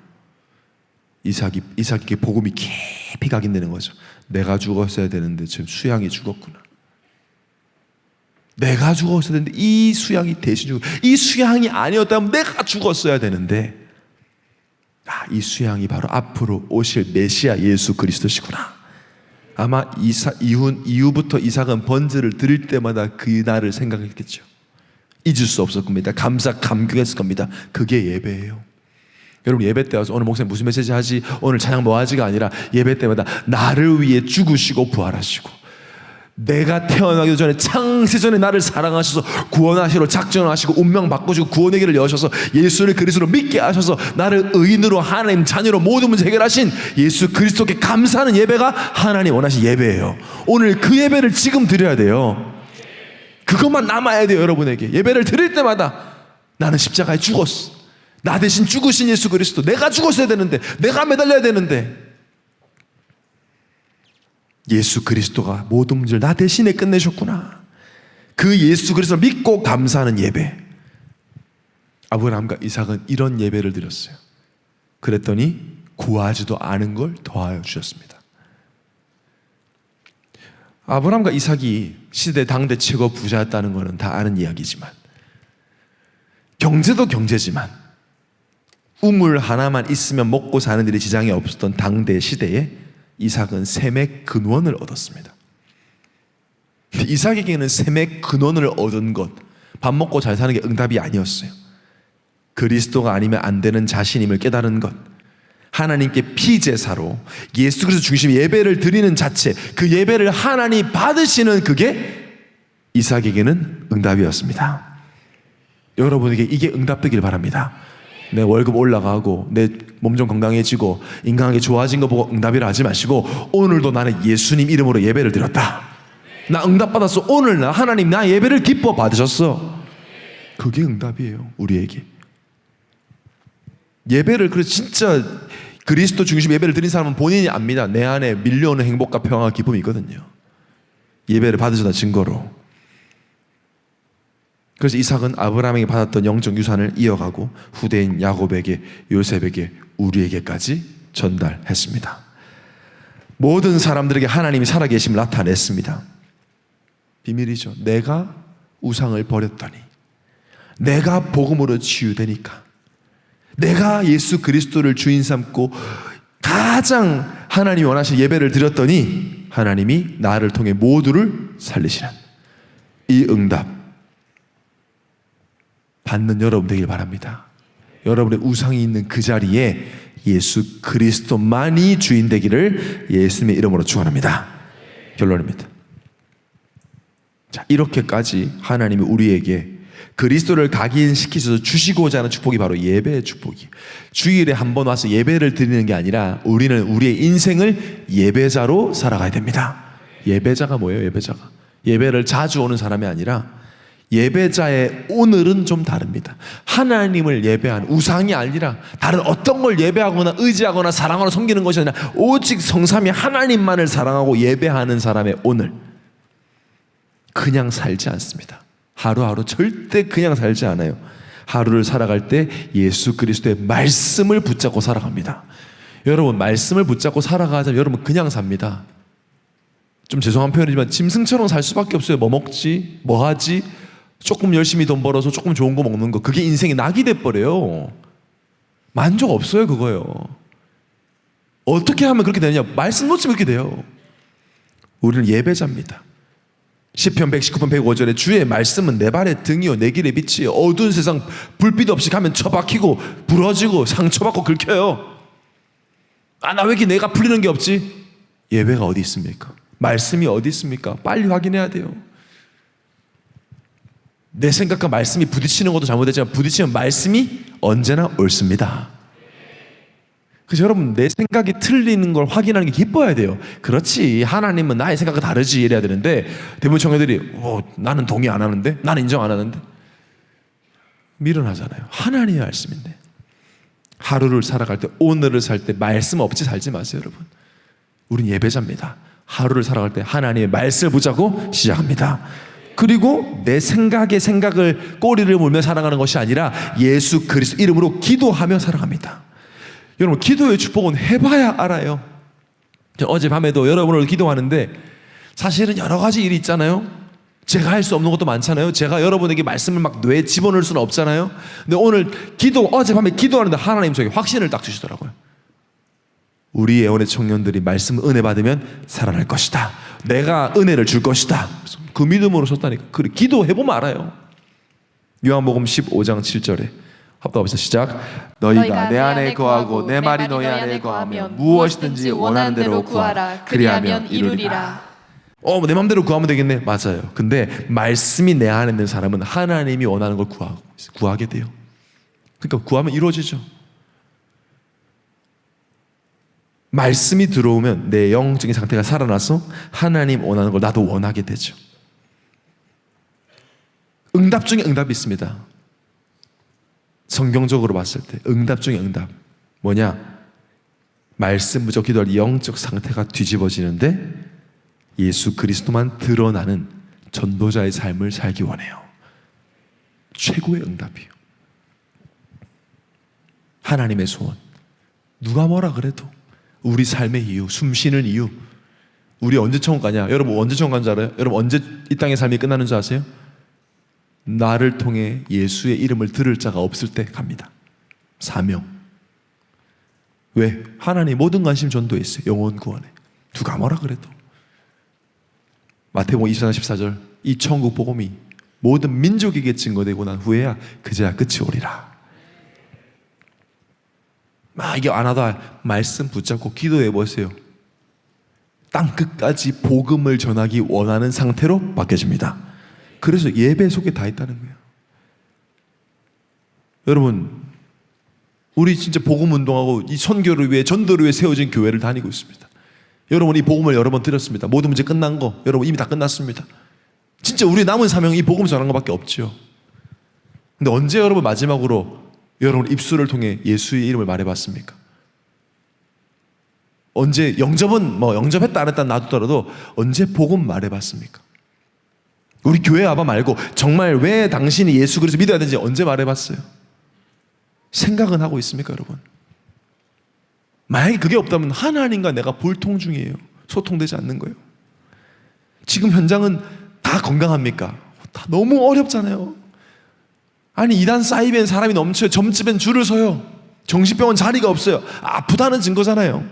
이삭에게 복음이 깊이 각인되는 거죠. 내가 죽었어야 되는데 지금 수양이 죽었구나. 내가 죽었어야 되는데 이 수양이 대신 죽었. 이 수양이 아니었다면 내가 죽었어야 되는데 이 수양이 바로 앞으로 오실 메시아 예수 그리스도시구나. 아마 이후부터 이삭은 번제를 드릴 때마다 그날을 생각했겠죠. 잊을 수 없을 겁니다. 감격했을 겁니다. 그게 예배예요. 여러분, 예배 때 와서 오늘 목사님 무슨 메시지 하지? 오늘 찬양 뭐 하지가 아니라 예배 때마다 나를 위해 죽으시고 부활하시고 내가 태어나기 전에 창세전에 나를 사랑하셔서 구원하시러 작정하시고 운명 바꾸시고 구원의 길을 여셔서 예수를 그리스도로 믿게 하셔서 나를 의인으로 하나님 자녀로 모든 문제 해결하신 예수 그리스도께 감사하는 예배가 하나님 원하신 예배예요. 오늘 그 예배를 지금 드려야 돼요. 그것만 남아야 돼요. 여러분에게 예배를 드릴 때마다 나는 십자가에 죽었어. 나 대신 죽으신 예수 그리스도, 내가 죽었어야 되는데, 내가 매달려야 되는데 예수 그리스도가 모든 문제를 나 대신에 끝내셨구나. 그 예수 그리스도를 믿고 감사하는 예배. 아브라함과 이삭은 이런 예배를 드렸어요. 그랬더니 구하지도 않은 걸 더하여 주셨습니다. 아브라함과 이삭이 시대 당대 최고 부자였다는 것은 다 아는 이야기지만, 경제도 경제지만 우물 하나만 있으면 먹고 사는 일에 지장이 없었던 당대 시대에 이삭은 셈의 근원을 얻었습니다. 이삭에게는 셈의 근원을 얻은 것, 밥 먹고 잘 사는 게 응답이 아니었어요. 그리스도가 아니면 안 되는 자신임을 깨달은 것, 하나님께 피제사로 예수 그리스도 중심의 예배를 드리는 자체, 그 예배를 하나님 받으시는 그게 이삭에게는 응답이었습니다. 여러분에게 이게 응답되길 바랍니다. 내 월급 올라가고 내 몸 좀 건강해지고 인간관계 좋아진 거 보고 응답이라 하지 마시고, 오늘도 나는 예수님 이름으로 예배를 드렸다. 나 응답받았어. 오늘 나 하나님 나 예배를 기뻐 받으셨어. 그게 응답이에요. 우리에게 예배를, 그래서 진짜 그리스도 중심 예배를 드린 사람은 본인이 압니다. 내 안에 밀려오는 행복과 평화와 기쁨이 있거든요. 예배를 받으셨다 증거로. 그래서 이삭은 아브라함에게 받았던 영적 유산을 이어가고 후대인 야곱에게, 요셉에게, 우리에게까지 전달했습니다. 모든 사람들에게 하나님이 살아계심을 나타냈습니다. 비밀이죠. 내가 우상을 버렸더니, 내가 복음으로 치유되니까, 내가 예수 그리스도를 주인 삼고 가장 하나님이 원하시는 예배를 드렸더니 하나님이 나를 통해 모두를 살리시는 이 응답 받는 여러분 되길 바랍니다. 여러분의 우상이 있는 그 자리에 예수 그리스도만이 주인 되기를 예수님의 이름으로 축원합니다. 결론입니다. 자, 이렇게까지 하나님이 우리에게 그리스도를 각인시키셔서 주시고자 하는 축복이 바로 예배의 축복이에요. 주일에 한 번 와서 예배를 드리는 게 아니라 우리는 우리의 인생을 예배자로 살아가야 됩니다. 예배자가 뭐예요? 예배자가 예배를 자주 오는 사람이 아니라 예배자의 오늘은 좀 다릅니다. 하나님을 예배하는, 우상이 아니라 다른 어떤 걸 예배하거나 의지하거나 사랑하거나 섬기는 것이 아니라 오직 성삼위 하나님만을 사랑하고 예배하는 사람의 오늘, 그냥 살지 않습니다. 하루하루 절대 그냥 살지 않아요. 하루를 살아갈 때 예수 그리스도의 말씀을 붙잡고 살아갑니다. 여러분, 말씀을 붙잡고 살아가자면 여러분 그냥 삽니다. 좀 죄송한 표현이지만 짐승처럼 살 수밖에 없어요. 뭐 먹지? 뭐 하지? 조금 열심히 돈 벌어서 조금 좋은 거 먹는 거, 그게 인생의 낙이 돼버려요. 만족 없어요. 그거요. 어떻게 하면 그렇게 되느냐? 말씀 놓치면 그렇게 돼요. 우리는 예배자입니다. 시편 119편 105절에 주의 말씀은 내 발의 등이요 내 길의 빛이요 어두운 세상 불빛 없이 가면 처박히고 부러지고 상처받고 긁혀요. 아, 나 왜 이렇게 내가 풀리는 게 없지? 예배가 어디 있습니까? 말씀이 어디 있습니까? 빨리 확인해야 돼요. 내 생각과 말씀이 부딪히는 것도 잘못되지만 부딪히면 말씀이 언제나 옳습니다. 그래서 여러분, 내 생각이 틀리는 걸 확인하는 게 기뻐야 돼요. 그렇지, 하나님은 나의 생각과 다르지 이래야 되는데 대부분 청년들이 나는 동의 안 하는데, 나는 인정 안 하는데, 미련하잖아요. 하나님의 말씀인데. 하루를 살아갈 때, 오늘을 살 때 말씀 없이 살지 마세요. 여러분, 우린 예배자입니다. 하루를 살아갈 때 하나님의 말씀을 붙잡고 시작합니다. 그리고 내 생각을 꼬리를 물며 살아가는 것이 아니라 예수 그리스도 이름으로 기도하며 살아갑니다. 여러분, 기도의 축복은 해봐야 알아요. 어젯밤에도 여러분을 기도하는데 사실은 여러 가지 일이 있잖아요. 제가 할 수 없는 것도 많잖아요. 제가 여러분에게 말씀을 막 뇌에 집어넣을 수는 없잖아요. 근데 오늘 어젯밤에 기도하는데 하나님 저에게 확신을 딱 주시더라고요. 우리 예언의 청년들이 말씀 은혜 받으면 살아날 것이다. 내가 은혜를 줄 것이다. 그 믿음으로 섰다니까. 그래, 기도해보면 알아요. 요한복음 15장 7절에 합독합시다. 시작. 너희가 내 안에 거하고 내 말이 너희 안에 거하면 무엇이든지 원하는 대로 구하라. 그리하면 이루리라. 내 맘대로 구하면 되겠네. 맞아요. 근데 말씀이 내 안에 있는 사람은 하나님이 원하는 걸 구하게 돼요. 그러니까 구하면 이루어지죠. 말씀이 들어오면 내 영적인 상태가 살아나서 하나님 원하는 걸 나도 원하게 되죠. 응답 중에 응답이 있습니다. 성경적으로 봤을 때 응답 중에 응답 뭐냐? 말씀 무적 기도할 영적 상태가 뒤집어지는데 예수 그리스도만 드러나는 전도자의 삶을 살기 원해요. 최고의 응답이에요. 하나님의 소원. 누가 뭐라 그래도 우리 삶의 이유, 숨쉬는 이유. 우리 언제 천국 가냐? 여러분 언제 천국 가는 줄 알아요? 여러분 언제 이 땅의 삶이 끝나는 줄 아세요? 나를 통해 예수의 이름을 들을 자가 없을 때 갑니다. 사명. 왜? 하나님 모든 관심 전도에 있어요. 영혼 구원에. 누가 뭐라 그래도. 마태복음 24장 14절 이 천국 복음이 모든 민족에게 증거되고 난 후에야 그제야 끝이 오리라. 이게 안 하다 말씀 붙잡고 기도해 보세요. 땅 끝까지 복음을 전하기 원하는 상태로 바뀌어집니다. 그래서 예배 속에 다 있다는 거예요. 여러분, 우리 진짜 복음 운동하고 이 선교를 위해 전도를 위해 세워진 교회를 다니고 있습니다. 여러분, 이 복음을 여러 번 드렸습니다. 모든 문제 끝난 거 여러분 이미 다 끝났습니다. 진짜 우리 남은 사명이 이 복음 전하는 것밖에 없죠. 근데 언제 여러분 마지막으로 여러분 입술을 통해 예수의 이름을 말해봤습니까? 언제 영접은 영접했다 안 했다 놔두더라도 언제 복음 말해봤습니까? 우리 교회 아바 말고 정말 왜 당신이 예수 그리스도 믿어야 되는지 언제 말해봤어요? 생각은 하고 있습니까, 여러분? 만약에 그게 없다면 하나님과 내가 볼통 중이에요. 소통되지 않는 거예요. 지금 현장은 다 건강합니까? 다 너무 어렵잖아요. 아니 이단 사이비엔 사람이 넘쳐요. 점집엔 줄을 서요. 정신병원 자리가 없어요. 아프다는 증거잖아요.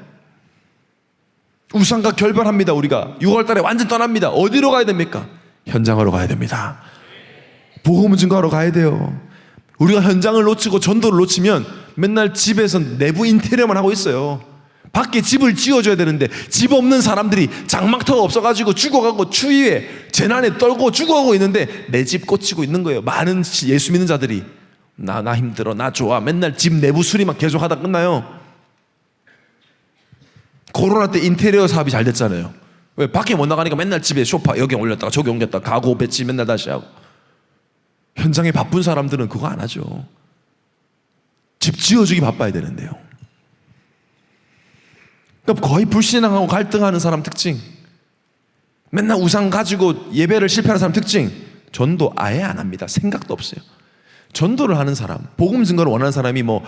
우상과 결별합니다. 우리가 6월 달에 완전 떠납니다. 어디로 가야 됩니까? 현장으로 가야 됩니다. 복음 증거하러 가야 돼요. 우리가 현장을 놓치고 전도를 놓치면 맨날 집에서 내부 인테리어만 하고 있어요. 밖에 집을 지어줘야 되는데 집 없는 사람들이 장막터가 없어가지고 죽어가고 추위에 재난에 떨고 죽어가고 있는데 내 집 꽂히고 있는 거예요. 많은 예수 믿는 자들이 나 힘들어, 나 좋아, 맨날 집 내부 수리만 계속 하다 끝나요. 코로나 때 인테리어 사업이 잘 됐잖아요. 왜? 밖에 못 나가니까 맨날 집에 소파 여기 올렸다가 저기 옮겼다가 가구 배치 맨날 다시 하고. 현장에 바쁜 사람들은 그거 안 하죠. 집 지어주기 바빠야 되는데요. 그러니까 거의 불신앙하고 갈등하는 사람 특징. 맨날 우상 가지고 예배를 실패하는 사람 특징, 전도 아예 안 합니다. 생각도 없어요. 전도를 하는 사람, 복음 증거를 원하는 사람이 뭐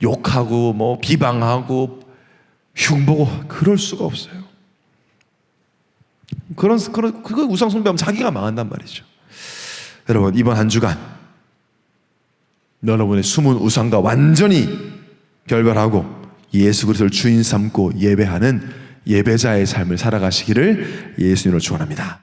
욕하고 뭐 비방하고 흉보고 그럴 수가 없어요. 그거 우상 숭배하면 자기가 망한단 말이죠. 여러분, 이번 한 주간 여러분의 숨은 우상과 완전히 결별하고 예수 그리스도를 주인 삼고 예배하는 예배자의 삶을 살아가시기를 예수님으로 축원합니다.